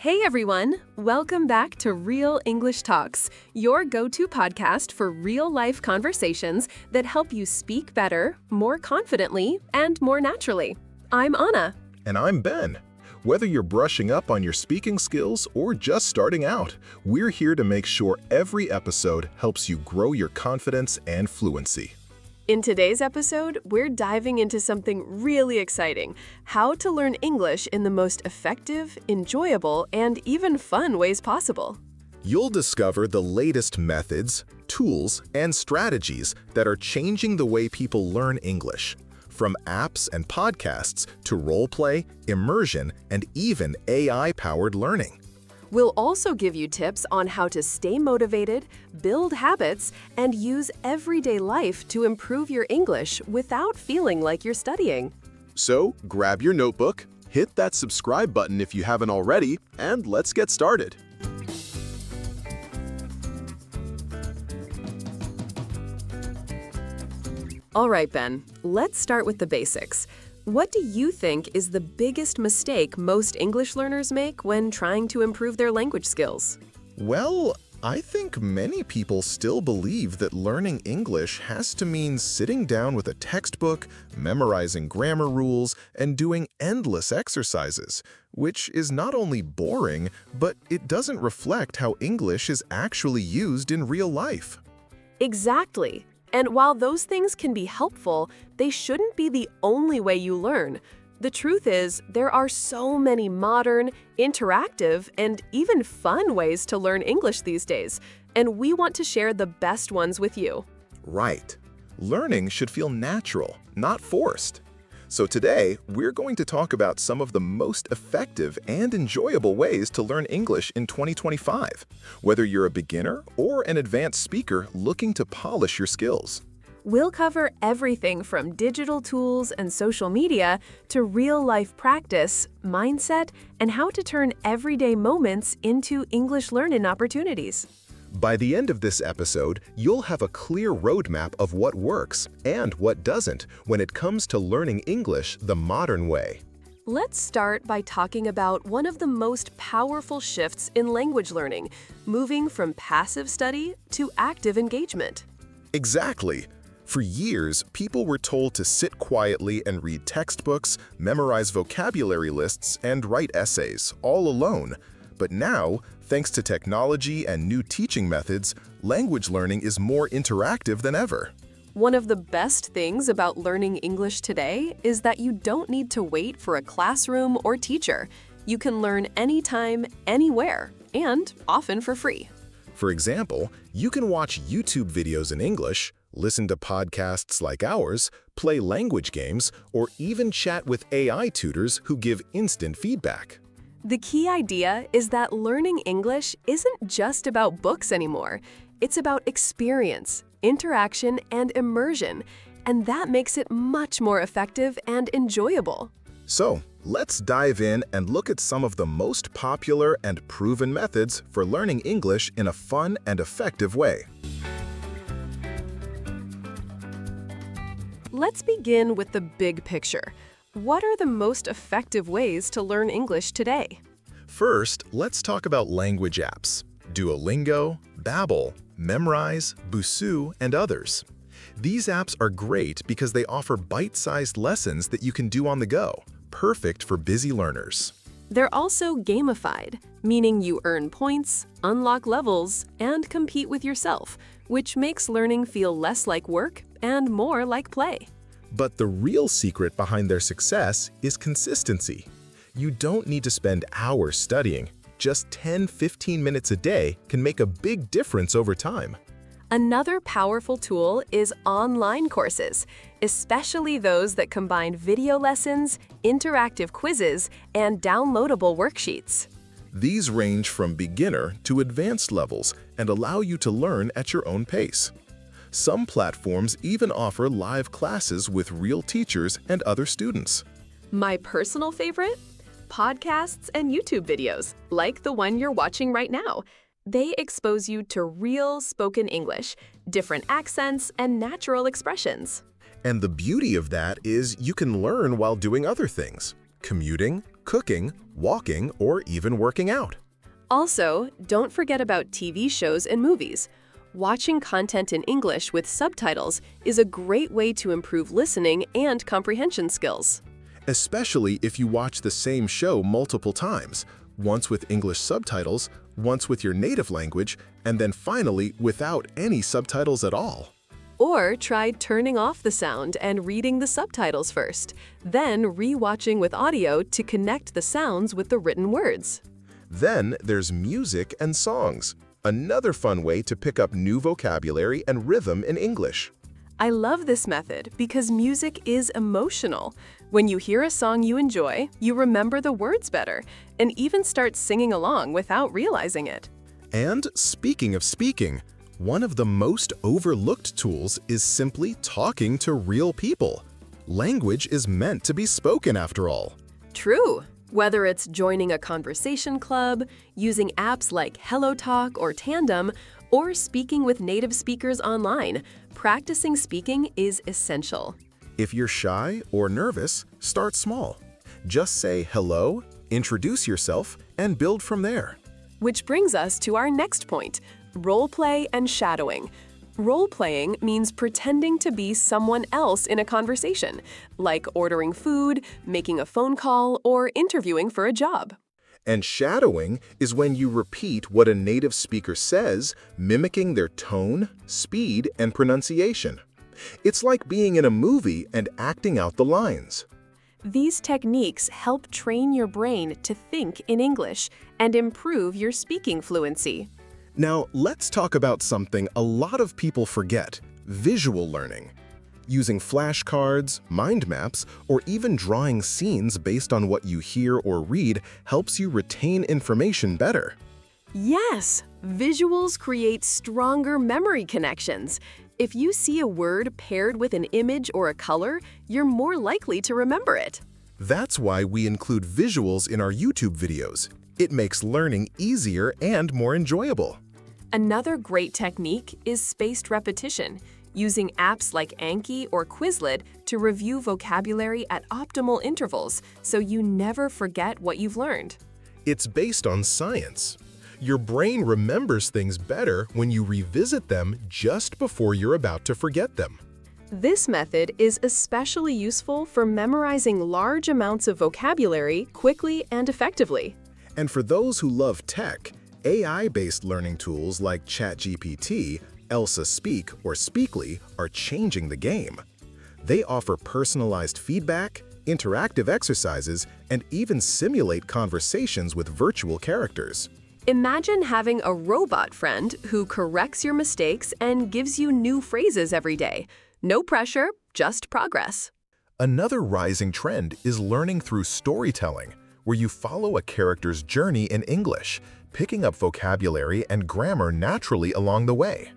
Hey everyone! Welcome back to Real English Talks, your go-to podcast for real-life conversations that help you speak better, more confidently, and more naturally. I'm Anna. And I'm Ben. Whether you're brushing up on your speaking skills or just starting out, we're here to make sure every episode helps you grow your confidence and fluency. In today's episode, we're diving into something really exciting: how to learn English in the most effective, enjoyable, and even fun ways possible. You'll discover the latest methods, tools, and strategies that are changing the way people learn English. From apps and podcasts to roleplay, immersion, and even AI-powered learning. We'll also give you tips on how to stay motivated, build habits, and use everyday life to improve your English without feeling like you're studying. So, grab your notebook, hit that subscribe button if you haven't already, and let's get started. All right, Ben, let's start with the basics. What do you think is the biggest mistake most English learners make when trying to improve their language skills? Well, I think many people still believe that learning English has to mean sitting down with a textbook, memorizing grammar rules, and doing endless exercises, which is not only boring, but it doesn't reflect how English is actually used in real life. Exactly. And while those things can be helpful, they shouldn't be the only way you learn. The truth is, there are so many modern, interactive, and even fun ways to learn English these days, and we want to share the best ones with you. Right. Learning should feel natural, not forced. So today, we're going to talk about some of the most effective and enjoyable ways to learn English in 2025, whether you're a beginner or an advanced speaker looking to polish your skills. We'll cover everything from digital tools and social media to real-life practice, mindset, and how to turn everyday moments into English learning opportunities. By the end of this episode, you'll have a clear roadmap of what works and what doesn't when it comes to learning English the modern way. Let's start by talking about one of the most powerful shifts in language learning, moving from passive study to active engagement. Exactly. For years, people were told to sit quietly and read textbooks, memorize vocabulary lists, and write essays, all alone. But now, thanks to technology and new teaching methods, language learning is more interactive than ever. One of the best things about learning English today is that you don't need to wait for a classroom or teacher. You can learn anytime, anywhere, and often for free. For example, you can watch YouTube videos in English, listen to podcasts like ours, play language games, or even chat with AI tutors who give instant feedback. The key idea is that learning English isn't just about books anymore. It's about experience, interaction, and immersion, and that makes it much more effective and enjoyable. So, let's dive in and look at some of the most popular and proven methods for learning English in a fun and effective way. Let's begin with the big picture. What are the most effective ways to learn English today? First, let's talk about language apps: Duolingo, Babbel, Memrise, Busuu, and others. These apps are great because they offer bite-sized lessons that you can do on the go, perfect for busy learners. They're also gamified, meaning you earn points, unlock levels, and compete with yourself, which makes learning feel less like work and more like play. But the real secret behind their success is consistency. You don't need to spend hours studying. Just 10-15 minutes a day can make a big difference over time. Another powerful tool is online courses, especially those that combine video lessons, interactive quizzes, and downloadable worksheets. These range from beginner to advanced levels and allow you to learn at your own pace. Some platforms even offer live classes with real teachers and other students. My personal favorite? Podcasts and YouTube videos, like the one you're watching right now. They expose you to real spoken English, different accents, and natural expressions. And the beauty of that is you can learn while doing other things: commuting, cooking, walking, or even working out. Also, don't forget about TV shows and movies. Watching content in English with subtitles is a great way to improve listening and comprehension skills. Especially if you watch the same show multiple times, once with English subtitles, once with your native language, and then finally without any subtitles at all. Or try turning off the sound and reading the subtitles first, then re-watching with audio to connect the sounds with the written words. Then there's music and songs, another fun way to pick up new vocabulary and rhythm in English. I love this method because music is emotional. When you hear a song you enjoy, you remember the words better and even start singing along without realizing it. And speaking of speaking, one of the most overlooked tools is simply talking to real people. Language is meant to be spoken after all. True. Whether it's joining a conversation club, using apps like HelloTalk or Tandem, or speaking with native speakers online, practicing speaking is essential. If you're shy or nervous, start small. Just say hello, introduce yourself, and build from there. Which brings us to our next point, roleplay and shadowing. Role-playing means pretending to be someone else in a conversation, like ordering food, making a phone call, or interviewing for a job. And shadowing is when you repeat what a native speaker says, mimicking their tone, speed, and pronunciation. It's like being in a movie and acting out the lines. These techniques help train your brain to think in English and improve your speaking fluency. Now, let's talk about something a lot of people forget: visual learning. Using flashcards, mind maps, or even drawing scenes based on what you hear or read helps you retain information better. Yes, visuals create stronger memory connections. If you see a word paired with an image or a color, you're more likely to remember it. That's why we include visuals in our YouTube videos. It makes learning easier and more enjoyable. Another great technique is spaced repetition, using apps like Anki or Quizlet to review vocabulary at optimal intervals so you never forget what you've learned. It's based on science. Your brain remembers things better when you revisit them just before you're about to forget them. This method is especially useful for memorizing large amounts of vocabulary quickly and effectively. And for those who love tech, AI-based learning tools like ChatGPT, Elsa Speak, or Speakly are changing the game. They offer personalized feedback, interactive exercises, and even simulate conversations with virtual characters. Imagine having a robot friend who corrects your mistakes and gives you new phrases every day. No pressure, just progress. Another rising trend is learning through storytelling, where you follow a character's journey in English, picking up vocabulary and grammar naturally along the way.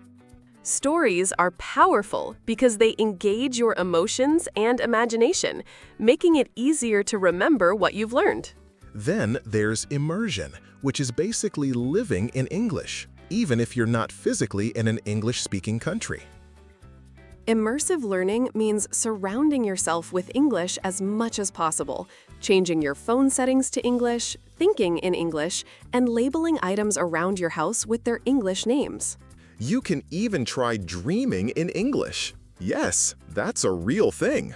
Stories are powerful because they engage your emotions and imagination, making it easier to remember what you've learned. Then there's immersion, which is basically living in English, even if you're not physically in an English-speaking country. Immersive learning means surrounding yourself with English as much as possible, changing your phone settings to English, thinking in English, and labeling items around your house with their English names. You can even try dreaming in English. Yes, that's a real thing.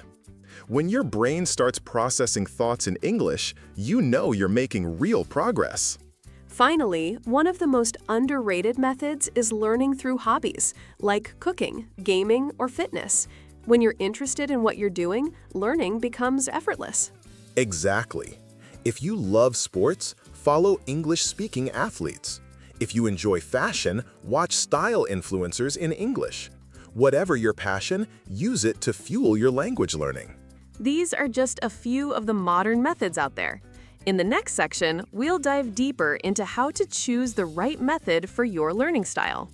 When your brain starts processing thoughts in English, you know you're making real progress. Finally, one of the most underrated methods is learning through hobbies, like cooking, gaming, or fitness. When you're interested in what you're doing, learning becomes effortless. Exactly. If you love sports, follow English-speaking athletes. If you enjoy fashion, watch style influencers in English. Whatever your passion, use it to fuel your language learning. These are just a few of the modern methods out there. In the next section, we'll dive deeper into how to choose the right method for your learning style.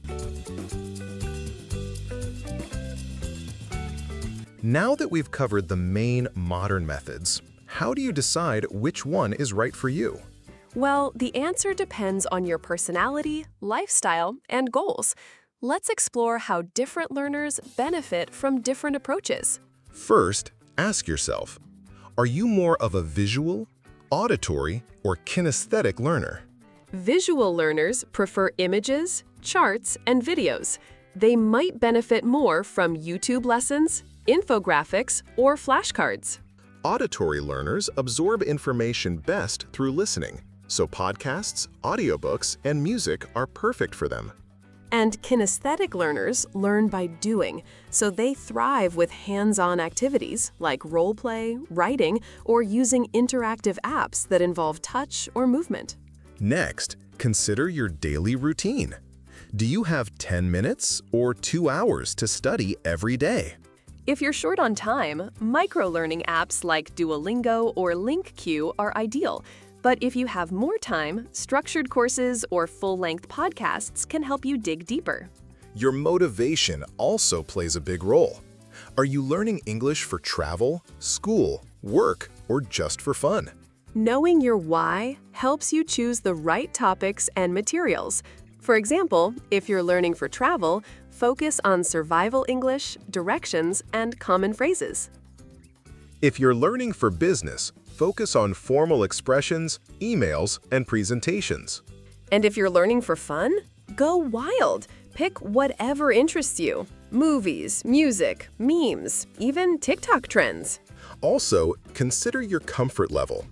Now that we've covered the main modern methods, how do you decide which one is right for you? Well, the answer depends on your personality, lifestyle, and goals. Let's explore how different learners benefit from different approaches. First, ask yourself, are you more of a visual, Auditory or kinesthetic learner. Visual learners prefer images, charts, and videos. They might benefit more from YouTube lessons, infographics, or flashcards. Auditory learners absorb information best through listening, so podcasts, audiobooks, and music are perfect for them. And kinesthetic learners learn by doing, so they thrive with hands-on activities like role play, writing, or using interactive apps that involve touch or movement. Next, consider your daily routine. Do you have 10 minutes or 2 hours to study every day? If you're short on time, micro-learning apps like Duolingo or LinkQ are ideal. But if you have more time, structured courses or full-length podcasts can help you dig deeper. Your motivation also plays a big role. Are you learning English for travel, school, work, or just for fun? Knowing your why helps you choose the right topics and materials. For example, if you're learning for travel, focus on survival English, directions, and common phrases. If you're learning for business, focus on formal expressions, emails, and presentations. And if you're learning for fun, go wild. Pick whatever interests you. Movies, music, memes, even TikTok trends. Also, consider your comfort level.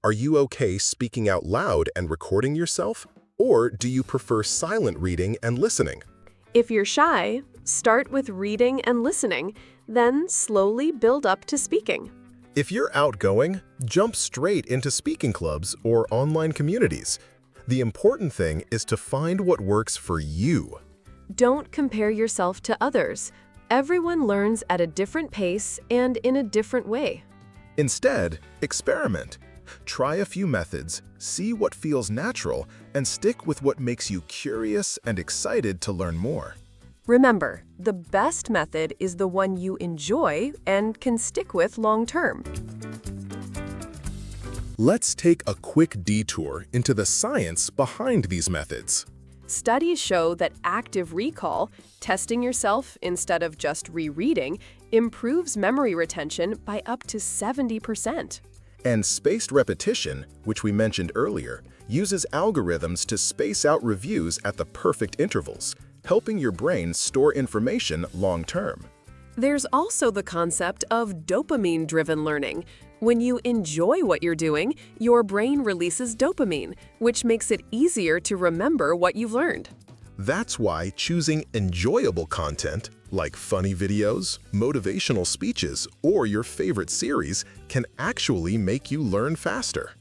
Are you okay speaking out loud and recording yourself? Or do you prefer silent reading and listening? If you're shy, start with reading and listening, then slowly build up to speaking. If you're outgoing, jump straight into speaking clubs or online communities. The important thing is to find what works for you. Don't compare yourself to others. Everyone learns at a different pace and in a different way. Instead, experiment. Try a few methods, see what feels natural, and stick with what makes you curious and excited to learn more. Remember, the best method is the one you enjoy and can stick with long term. Let's take a quick detour into the science behind these methods. Studies show that active recall, testing yourself instead of just rereading, improves memory retention by up to 70%. And spaced repetition, which we mentioned earlier, uses algorithms to space out reviews at the perfect intervals, helping your brain store information long-term. There's also the concept of dopamine-driven learning. When you enjoy what you're doing, your brain releases dopamine, which makes it easier to remember what you've learned. That's why choosing enjoyable content, like funny videos, motivational speeches, or your favorite series, can actually make you learn faster.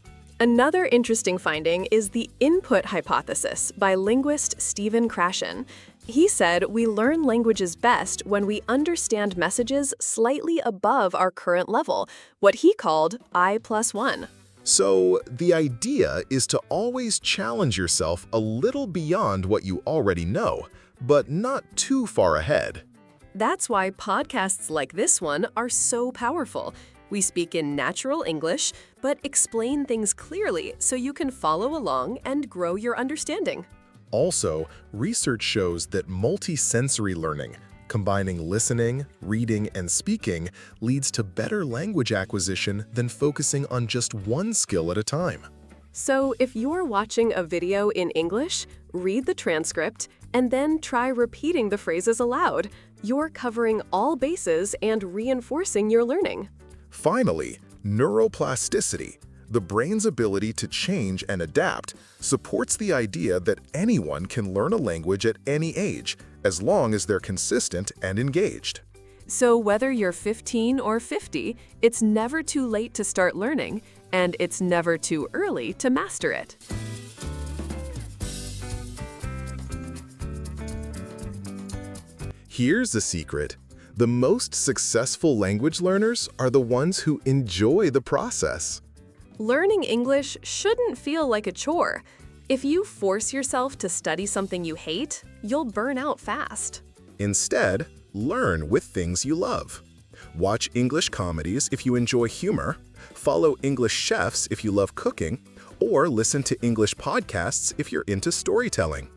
Another interesting finding is the input hypothesis by linguist Stephen Krashen. He said we learn languages best when we understand messages slightly above our current level, what he called I+1. So, the idea is to always challenge yourself a little beyond what you already know, but not too far ahead. That's why podcasts like this one are so powerful. We speak in natural English, but explain things clearly so you can follow along and grow your understanding. Also, research shows that multisensory learning, combining listening, reading, and speaking, leads to better language acquisition than focusing on just one skill at a time. So if you're watching a video in English, read the transcript, and then try repeating the phrases aloud. You're covering all bases and reinforcing your learning. Finally, neuroplasticity, the brain's ability to change and adapt, supports the idea that anyone can learn a language at any age, as long as they're consistent and engaged. So whether you're 15 or 50, it's never too late to start learning, and it's never too early to master it. Here's the secret. The most successful language learners are the ones who enjoy the process. Learning English shouldn't feel like a chore. If you force yourself to study something you hate, you'll burn out fast. Instead, learn with things you love. Watch English comedies if you enjoy humor, follow English chefs if you love cooking, or listen to English podcasts if you're into storytelling.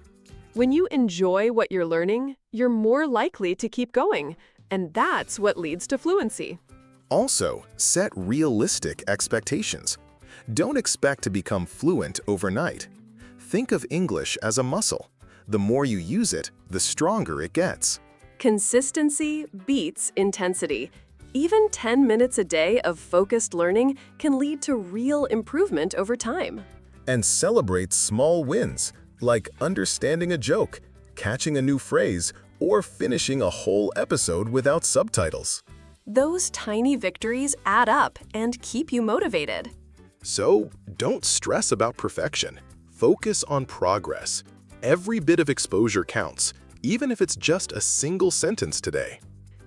When you enjoy what you're learning, you're more likely to keep going, and that's what leads to fluency. Also, set realistic expectations. Don't expect to become fluent overnight. Think of English as a muscle. The more you use it, the stronger it gets. Consistency beats intensity. Even 10 minutes a day of focused learning can lead to real improvement over time. And celebrate small wins, like understanding a joke, catching a new phrase, or finishing a whole episode without subtitles. Those tiny victories add up and keep you motivated. So, don't stress about perfection. Focus on progress. Every bit of exposure counts, even if it's just a single sentence today.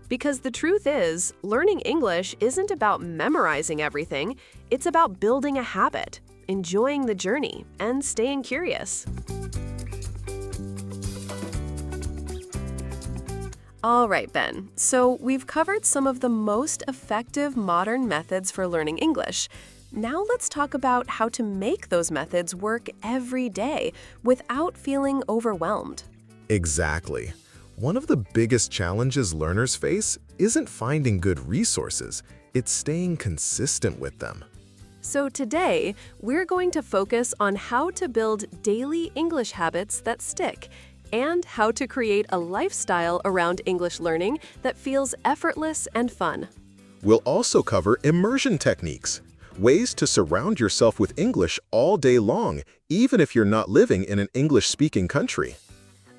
Because the truth is, learning English isn't about memorizing everything, it's about building a habit, enjoying the journey, and staying curious. All right, Ben. So we've covered some of the most effective modern methods for learning English. Now let's talk about how to make those methods work every day without feeling overwhelmed. Exactly. One of the biggest challenges learners face isn't finding good resources, it's staying consistent with them. So today, we're going to focus on how to build daily English habits that stick and how to create a lifestyle around English learning that feels effortless and fun. We'll also cover immersion techniques, ways to surround yourself with English all day long, even if you're not living in an English-speaking country.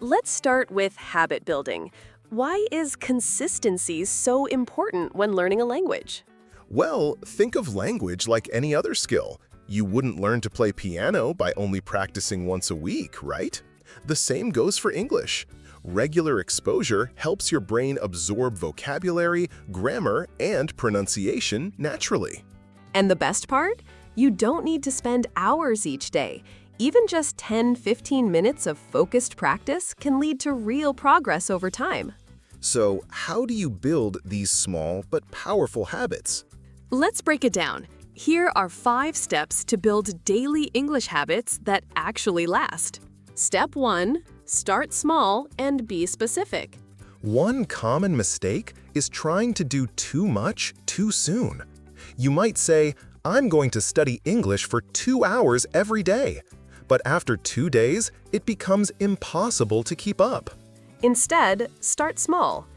Let's start with habit building. Why is consistency so important when learning a language? Well, think of language like any other skill. You wouldn't learn to play piano by only practicing once a week, right? The same goes for English. Regular exposure helps your brain absorb vocabulary, grammar, and pronunciation naturally. And the best part? You don't need to spend hours each day. Even just 10-15 minutes of focused practice can lead to real progress over time. So, how do you build these small but powerful habits? Let's break it down. Here are 5 steps to build daily English habits that actually last. Step 1. Start small and be specific. One common mistake is trying to do too much too soon. You might say, I'm going to study English for 2 hours every day. But after 2 days, it becomes impossible to keep up. Instead, start small.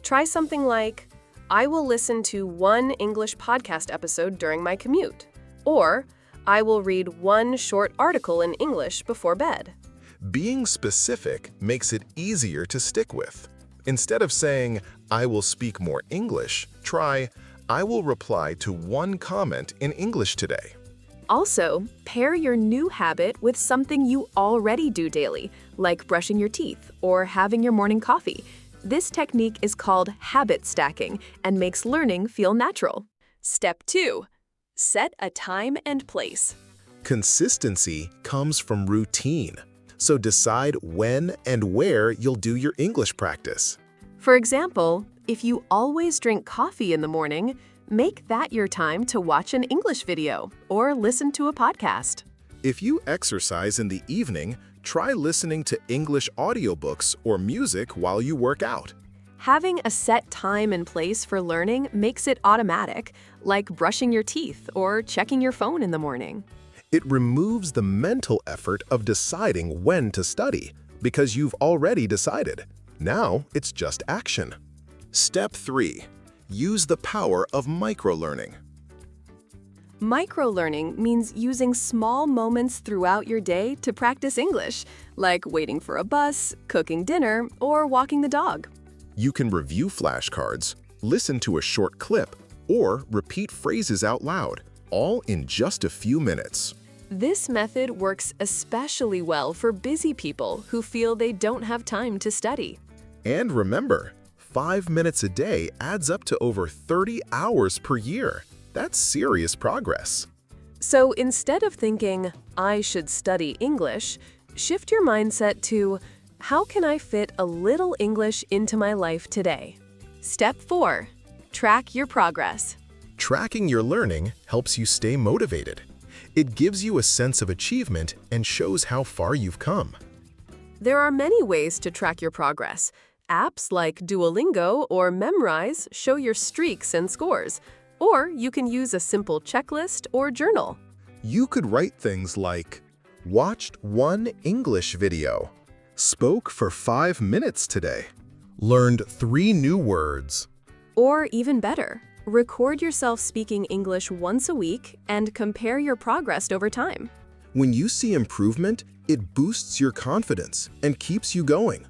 Try something like, I will listen to 1 English podcast episode during my commute. Or, I will read 1 short article in English before bed. Being specific makes it easier to stick with. Instead of saying, I will speak more English, try, I will reply to 1 comment in English today. Also, pair your new habit with something you already do daily, like brushing your teeth or having your morning coffee. This technique is called habit stacking and makes learning feel natural. Step 2. Set a time and place. Consistency comes from routine, so decide when and where you'll do your English practice. For example, if you always drink coffee in the morning, make that your time to watch an English video or listen to a podcast. If you exercise in the evening, try listening to English audiobooks or music while you work out. Having a set time and place for learning makes it automatic, like brushing your teeth or checking your phone in the morning. It removes the mental effort of deciding when to study, because you've already decided. Now it's just action. Step 3. Use the power of microlearning. Microlearning means using small moments throughout your day to practice English, like waiting for a bus, cooking dinner, or walking the dog. You can review flashcards, listen to a short clip, or repeat phrases out loud, all in just a few minutes. This method works especially well for busy people who feel they don't have time to study. And remember, 5 minutes a day adds up to over 30 hours per year. That's serious progress. So instead of thinking, I should study English, shift your mindset to, how can I fit a little English into my life today? Step 4. Track your progress. Tracking your learning helps you stay motivated. It gives you a sense of achievement and shows how far you've come. There are many ways to track your progress. Apps like Duolingo or Memrise show your streaks and scores, or you can use a simple checklist or journal. You could write things like, watched one English video, spoke for 5 minutes today, learned 3 new words. Or even better, record yourself speaking English once a week and compare your progress over time. When you see improvement, it boosts your confidence and keeps you going.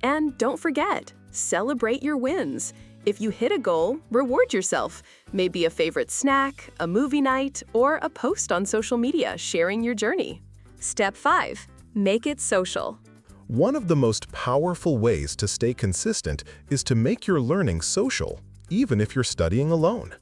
And don't forget, celebrate your wins. If you hit a goal, reward yourself. Maybe a favorite snack, a movie night, or a post on social media sharing your journey. Step 5. Make it social. One of the most powerful ways to stay consistent is to make your learning social, even if you're studying alone.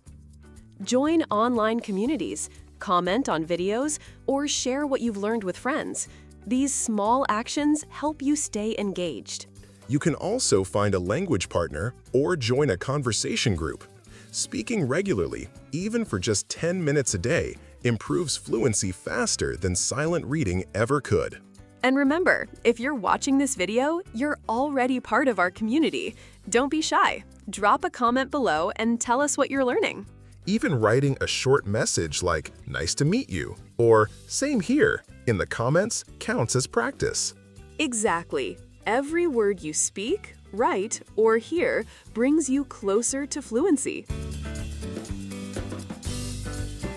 Join online communities, comment on videos, or share what you've learned with friends. These small actions help you stay engaged. You can also find a language partner or join a conversation group. Speaking regularly, even for just 10 minutes a day, improves fluency faster than silent reading ever could. And remember, if you're watching this video, you're already part of our community. Don't be shy. Drop a comment below and tell us what you're learning. Even writing a short message like, "Nice to meet you," or "Same here," in the comments counts as practice. Exactly. Every word you speak, write, or hear brings you closer to fluency.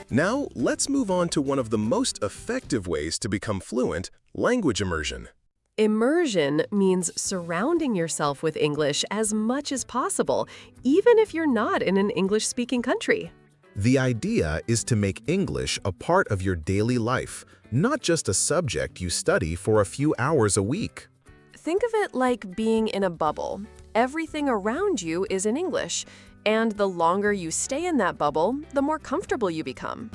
Now, let's move on to one of the most effective ways to become fluent, language immersion. Immersion means surrounding yourself with English as much as possible, even if you're not in an English-speaking country. The idea is to make English a part of your daily life, not just a subject you study for a few hours a week. Think of it like being in a bubble. Everything around you is in English, and the longer you stay in that bubble, the more comfortable you become.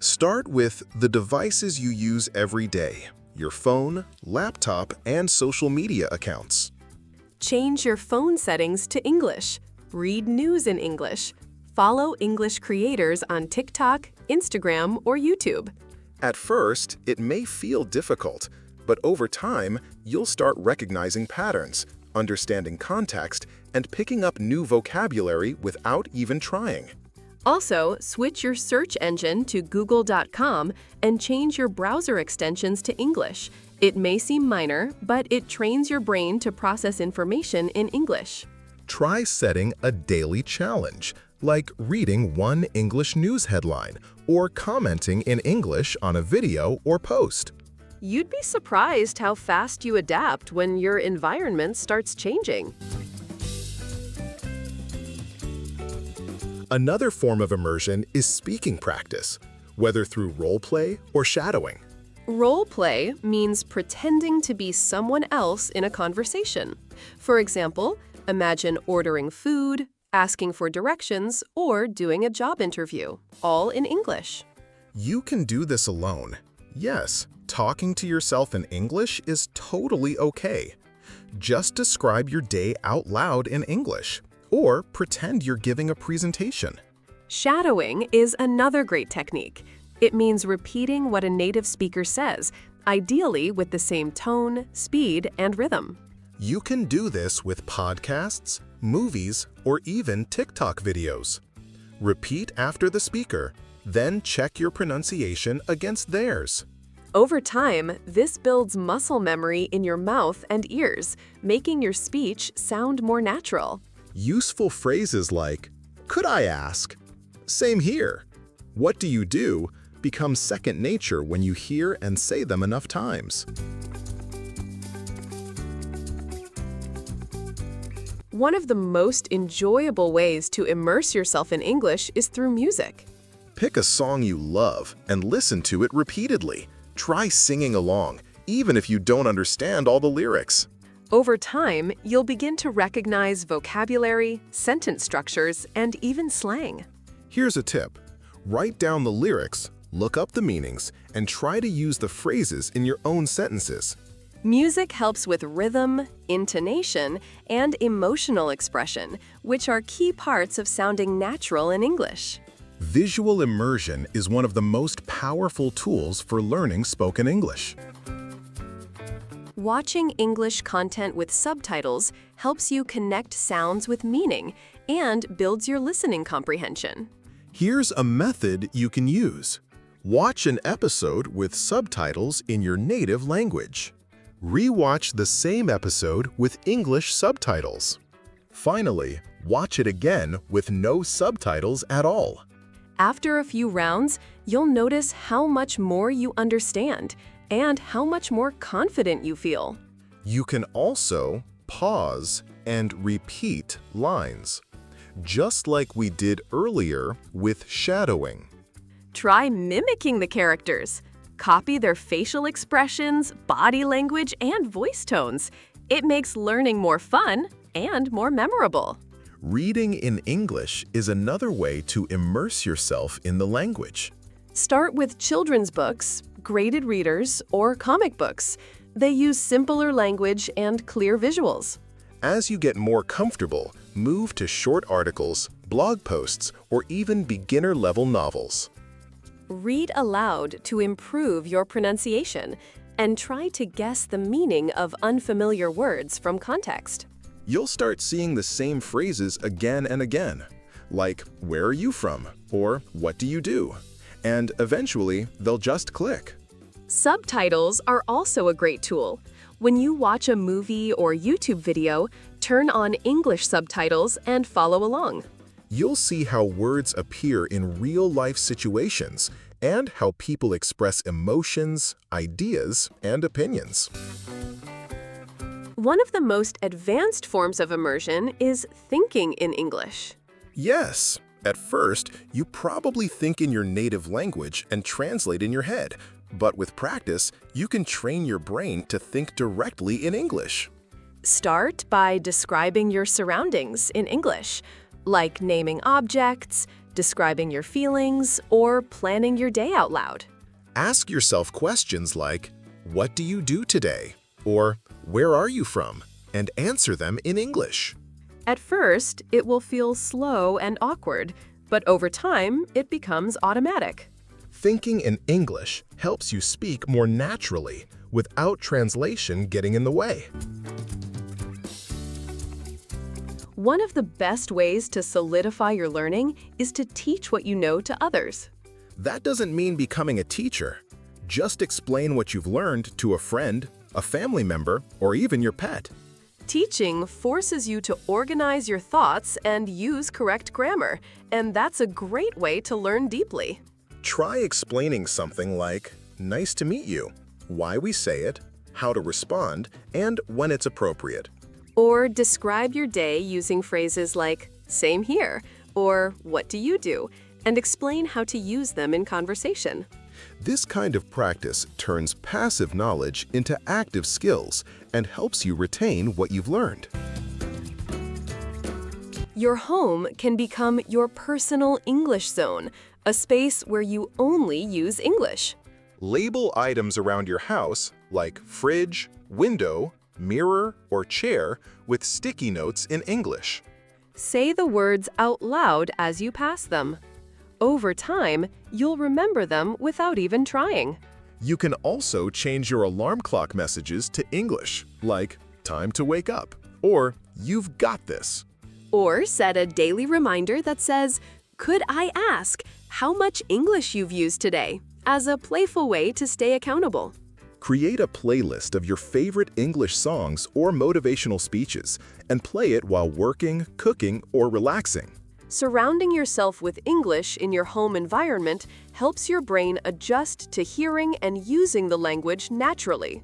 Start with the devices you use every day, your phone, laptop, and social media accounts. Change your phone settings to English. Read news in English. Follow English creators on TikTok, Instagram, or YouTube. At first, it may feel difficult, but over time, you'll start recognizing patterns, understanding context, and picking up new vocabulary without even trying. Also, switch your search engine to google.com and change your browser extensions to English. It may seem minor, but it trains your brain to process information in English. Try setting a daily challenge, like reading one English news headline or commenting in English on a video or post. You'd be surprised how fast you adapt when your environment starts changing. Another form of immersion is speaking practice, whether through role-play or shadowing. Role-play means pretending to be someone else in a conversation. For example, imagine ordering food, asking for directions, or doing a job interview, all in English. You can do this alone. Yes, talking to yourself in English is totally okay. Just describe your day out loud in English, or pretend you're giving a presentation. Shadowing is another great technique. It means repeating what a native speaker says, ideally with the same tone, speed, and rhythm. You can do this with podcasts, movies, or even TikTok videos. Repeat after the speaker, then check your pronunciation against theirs. Over time, this builds muscle memory in your mouth and ears, making your speech sound more natural. Useful phrases like, "Could I ask?" "Same here." "What do you do?" become second nature when you hear and say them enough times. One of the most enjoyable ways to immerse yourself in English is through music. Pick a song you love and listen to it repeatedly. Try singing along, even if you don't understand all the lyrics. Over time, you'll begin to recognize vocabulary, sentence structures, and even slang. Here's a tip. Write down the lyrics, look up the meanings, and try to use the phrases in your own sentences. Music helps with rhythm, intonation, and emotional expression, which are key parts of sounding natural in English. Visual immersion is one of the most powerful tools for learning spoken English. Watching English content with subtitles helps you connect sounds with meaning and builds your listening comprehension. Here's a method you can use. Watch an episode with subtitles in your native language. Rewatch the same episode with English subtitles. Finally, watch it again with no subtitles at all. After a few rounds, you'll notice how much more you understand and how much more confident you feel. You can also pause and repeat lines, just like we did earlier with shadowing. Try mimicking the characters. Copy their facial expressions, body language, and voice tones. It makes learning more fun and more memorable. Reading in English is another way to immerse yourself in the language. Start with children's books, graded readers, or comic books. They use simpler language and clear visuals. As you get more comfortable, move to short articles, blog posts, or even beginner-level novels. Read aloud to improve your pronunciation, and try to guess the meaning of unfamiliar words from context. You'll start seeing the same phrases again and again, like, "Where are you from?" or "What do you do?" And eventually, they'll just click. Subtitles are also a great tool. When you watch a movie or YouTube video, turn on English subtitles and follow along. You'll see how words appear in real-life situations and how people express emotions, ideas, and opinions. One of the most advanced forms of immersion is thinking in English. Yes, at first, you probably think in your native language and translate in your head, but with practice, you can train your brain to think directly in English. Start by describing your surroundings in English, like naming objects, describing your feelings, or planning your day out loud. Ask yourself questions like, "What do you do today?" or "Where are you from?" and answer them in English. At first, it will feel slow and awkward, but over time, it becomes automatic. Thinking in English helps you speak more naturally, without translation getting in the way. One of the best ways to solidify your learning is to teach what you know to others. That doesn't mean becoming a teacher. Just explain what you've learned to a friend, a family member, or even your pet. Teaching forces you to organize your thoughts and use correct grammar, and that's a great way to learn deeply. Try explaining something like, "Nice to meet you," why we say it, how to respond, and when it's appropriate. Or describe your day using phrases like, "Same here," or "What do you do?" and explain how to use them in conversation. This kind of practice turns passive knowledge into active skills and helps you retain what you've learned. Your home can become your personal English zone, a space where you only use English. Label items around your house, like fridge, window, mirror, or chair, with sticky notes in English. Say the words out loud as you pass them. Over time, you'll remember them without even trying. You can also change your alarm clock messages to English, like "Time to wake up" or "You've got this." Or set a daily reminder that says, "Could I ask how much English you've used today?" as a playful way to stay accountable. Create a playlist of your favorite English songs or motivational speeches and play it while working, cooking, or relaxing. Surrounding yourself with English in your home environment helps your brain adjust to hearing and using the language naturally.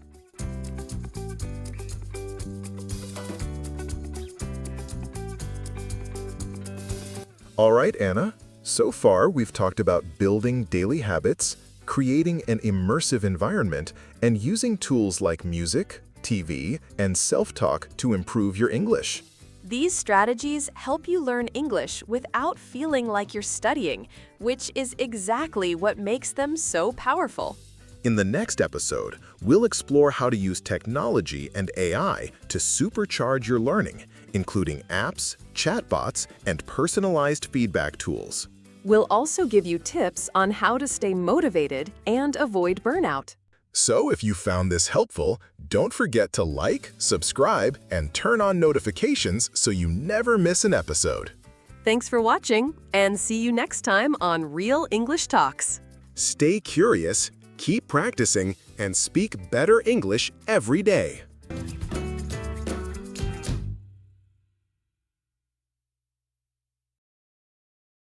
All right, Anna. So far, we've talked about building daily habits, creating an immersive environment, and using tools like music, TV, and self-talk to improve your English. These strategies help you learn English without feeling like you're studying, which is exactly what makes them so powerful. In the next episode, we'll explore how to use technology and AI to supercharge your learning, including apps, chatbots, and personalized feedback tools. We'll also give you tips on how to stay motivated and avoid burnout. So if you found this helpful, don't forget to like, subscribe, and turn on notifications so you never miss an episode. Thanks for watching, and see you next time on Real English Talks. Stay curious, keep practicing, and speak better English every day.